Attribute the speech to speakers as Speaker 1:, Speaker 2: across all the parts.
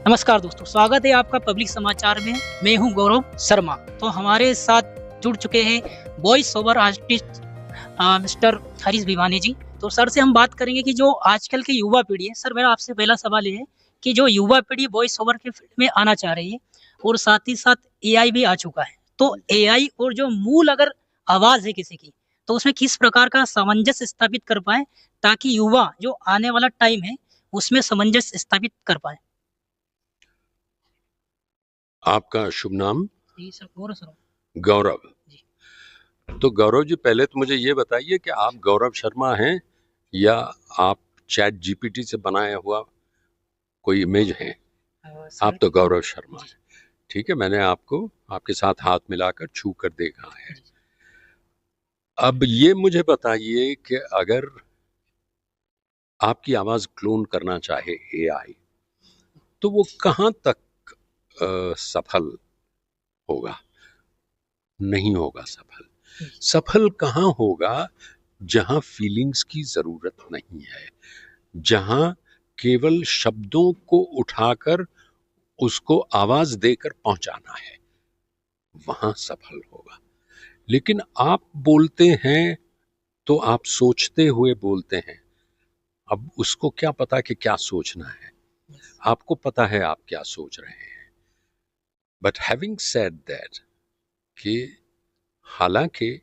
Speaker 1: नमस्कार दोस्तों, स्वागत है आपका पब्लिक समाचार में। मैं हूं गौरव शर्मा। तो हमारे साथ जुड़ चुके हैं voice over artist mister Harish Bhiwani ji. तो सर से हम बात करेंगे कि जो आजकल की युवा पीढ़ी है। सर, मेरा आपसे पहला सवाल ये है कि जो युवा पीढ़ी वॉइस ओवर के फील्ड में आना चाह रही है और साथ ही साथ एआई भी आ चुका है, तो एआई और जो मूल अगर आवाज है किसी की, तो उसमें किस प्रकार का सामंजस्य स्थापित कर पाए ताकि युवा जो आने वाला टाइम है उसमें सामंजस्य स्थापित कर पाए।
Speaker 2: आपका शुभ नाम?
Speaker 1: जी सर, गौरव सर।
Speaker 2: गौरव।
Speaker 1: जी।
Speaker 2: तो गौरव जी, पहले तो मुझे ये बताइए कि आप गौरव शर्मा हैं या आप चैट जीपीटी से बनाया हुआ कोई इमेज है? आप तो गौरव शर्मा हैं। ठीक है, मैंने आपको आपके साथ हाथ मिलाकर छू कर देखा है। अब ये मुझे बताइए कि अगर आपकी आवाज क्लोन करना चाहे एआई, तो वो कहाँ तक सफल होगा? नहीं होगा सफल। सफल कहाँ होगा? जहां फीलिंग्स की जरूरत नहीं है, जहां केवल शब्दों को उठाकर उसको आवाज देकर पहुंचाना है, वहां सफल होगा। लेकिन आप बोलते हैं तो आप सोचते हुए बोलते हैं। अब उसको क्या पता कि क्या सोचना है? आपको पता है आप क्या सोच रहे हैं। बट हैविंग सेड दैट, कि हालांकि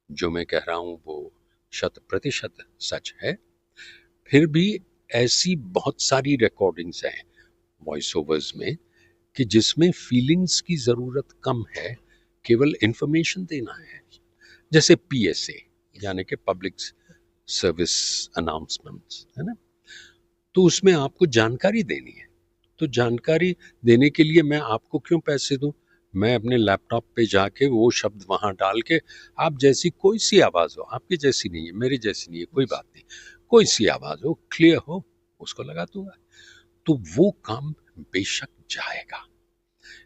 Speaker 2: जो मैं कह रहा हूं वो 100% सच है, फिर भी ऐसी बहुत सारी रिकॉर्डिंग्स हैं वॉइस ओवर्स में कि जिसमें फीलिंग्स की जरूरत कम है, केवल इंफॉर्मेशन देना है। जैसे पीएसए, यानी कि पब्लिक सर्विस अनाउंसमेंट्स, है ना? तो उसमें आपको जानकारी देनी है। तो जानकारी देने के लिए मैं आपको क्यों पैसे दूं? मैं अपने लैपटॉप पे जाके वो शब्द वहां डाल के, आप जैसी कोई सी आवाज हो, आपकी जैसी नहीं है, मेरी जैसी नहीं है, कोई बात नहीं, कोई सी आवाज हो, क्लियर हो, उसको लगा दूंगा। तो वो काम बेशक जाएगा,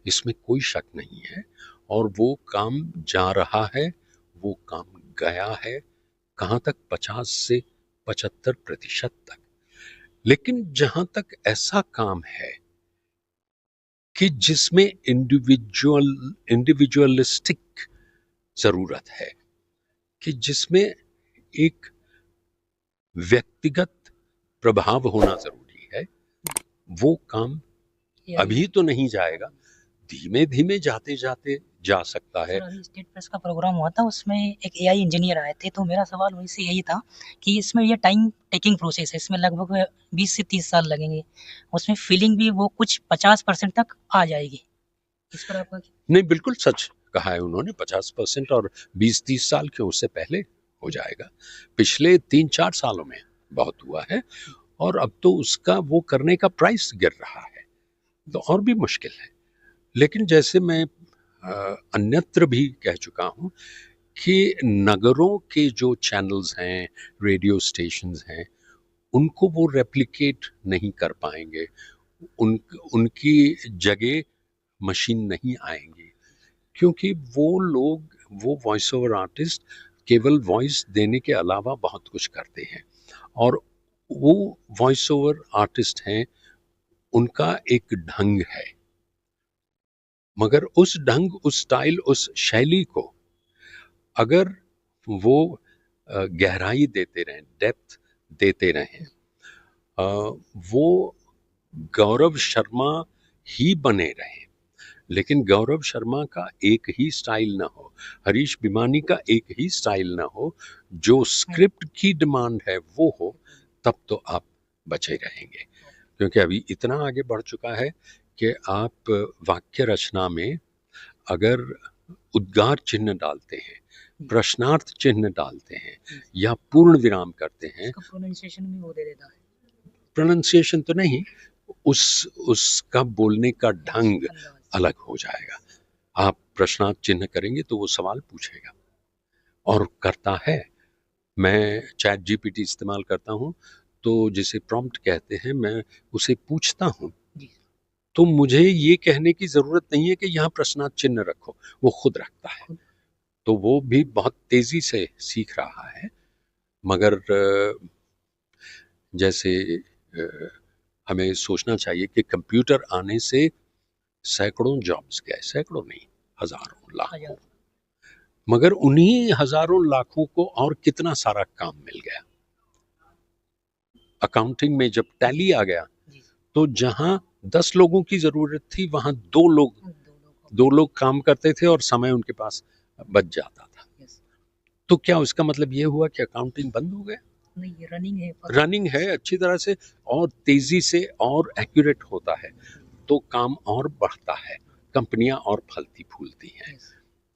Speaker 2: इसमें कोई शक नहीं है। और वो काम जा रहा है, वो काम गया है। कहां तक? 50 से 75% तक। लेकिन जहां तक ऐसा काम है कि जिसमें इंडिविजुअलिस्टिक जरूरत है, कि जिसमें एक व्यक्तिगत प्रभाव होना जरूरी है, वो काम अभी तो नहीं जाएगा, धीमे धीमे जाते जाते जा सकता है।
Speaker 1: अभी स्टेट प्रेस का प्रोग्राम हुआ था, उसमें एक एआई इंजीनियर आए थे। तो मेरा सवाल वही से यही था कि इसमें ये टाइम टेकिंग प्रोसेस है, इसमें लगभग 20 से 30 साल लगेंगे। उसमें फीलिंग भी वो कुछ 50% तक आ जाएगी। इस पर आपका
Speaker 2: नहीं, बिल्कुल सच कहा है उन्होंने। 50% और 20-30 साल क्यों, उससे पहले हो जाएगा। पिछले 3-4 सालों में बहुत हुआ है, और अब तो उसका वो करने का प्राइस गिर रहा है, तो और भी मुश्किल है। लेकिन जैसे मैं अन्यत्र भी कह चुका हूं कि नगरों के जो चैनल्स हैं, रेडियो स्टेशंस हैं, उनको वो रेप्लिकेट नहीं कर पाएंगे। उनकी जगह मशीन नहीं आएंगी, क्योंकि वो लोग, वो वॉइस ओवर आर्टिस्ट केवल वॉइस देने के अलावा बहुत कुछ करते हैं। और वो वॉइस ओवर आर्टिस्ट हैं, उनका एक ढंग है, मगर उस ढंग, उस स्टाइल, उस शैली को अगर वो गहराई देते रहें, डेप्थ देते रहें, वो गौरव शर्मा ही बने रहें। लेकिन गौरव शर्मा का एक ही स्टाइल ना हो, हरीश भिवानी का एक ही स्टाइल ना हो, जो स्क्रिप्ट की डिमांड है वो हो, तब तो आप बचे रहेंगे। क्योंकि अभी इतना आगे बढ़ चुका है कि आप वाक्य रचना में अगर उद्गार चिन्ह डालते हैं, प्रश्नार्थ चिन्ह डालते हैं, या पूर्ण विराम करते हैं,
Speaker 1: प्रोनाउंसिएशन में वो दे देता है।
Speaker 2: प्रोनाउंसिएशन तो नहीं, उसका बोलने का ढंग अलग हो जाएगा। आप प्रश्नार्थ चिन्ह करेंगे तो वो सवाल पूछेगा, और करता है। मैं चैट जीपीटी इस्तेमाल करता हूं, तो जिसे प्रॉम्प्ट कहते हैं, मैं उसे पूछता हूं, तो मुझे ये कहने की जरूरत नहीं है कि यहाँ प्रश्नार्थ चिन्ह रखो, वो खुद रखता है। तो वो भी बहुत तेजी से सीख रहा है। मगर जैसे हमें सोचना चाहिए कि कंप्यूटर आने से सैकड़ों जॉब्स गए, सैकड़ों नहीं, हजारों लाखों, मगर उन्हीं हजारों लाखों को और कितना सारा काम मिल गया। अकाउंटिंग में जब टैली आ गया तो जहां 10 लोगों की जरूरत थी वहां दो लोग काम करते थे और समय उनके पास बच जाता था। तो क्या उसका मतलब ये हुआ कि अकाउंटिंग बंद हो गया?
Speaker 1: नहीं, ये
Speaker 2: रनिंग है अच्छी तरह से और तेजी से और एक्यूरेट होता है तो काम और बढ़ता है, कंपनियां और फलती फूलती हैं।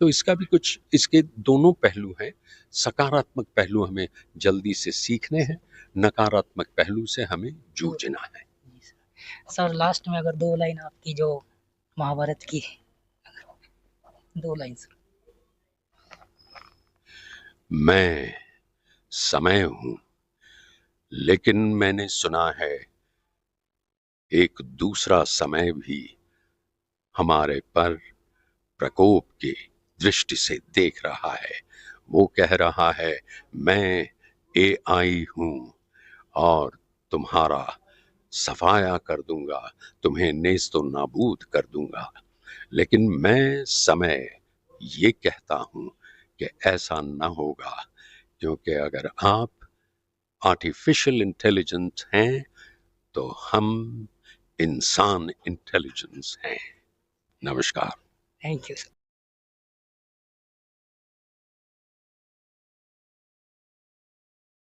Speaker 2: तो इसका भी कुछ, इसके दोनों पहलू हैं। सकारात्मक पहलू हमें जल्दी से सीखने हैं, नकारात्मक पहलू से हमें जूझना है।
Speaker 1: सर लास्ट में अगर 2 लाइन आपकी जो महाभारत की, 2 लाइन सर।
Speaker 2: मैं समय हूं, लेकिन मैंने सुना है एक दूसरा समय भी हमारे पर प्रकोप की दृष्टि से देख रहा है। वो कह रहा है मैं AI हूं और तुम्हारा सफाया कर दूंगा, तुम्हें नेस्तो नाबूद कर दूंगा। लेकिन मैं समय ये कहता हूं कि ऐसा न होगा, क्योंकि अगर आप आर्टिफिशियल इंटेलिजेंस हैं तो हम इंसान इंटेलिजेंस हैं। नमस्कार।
Speaker 1: Thank you sir.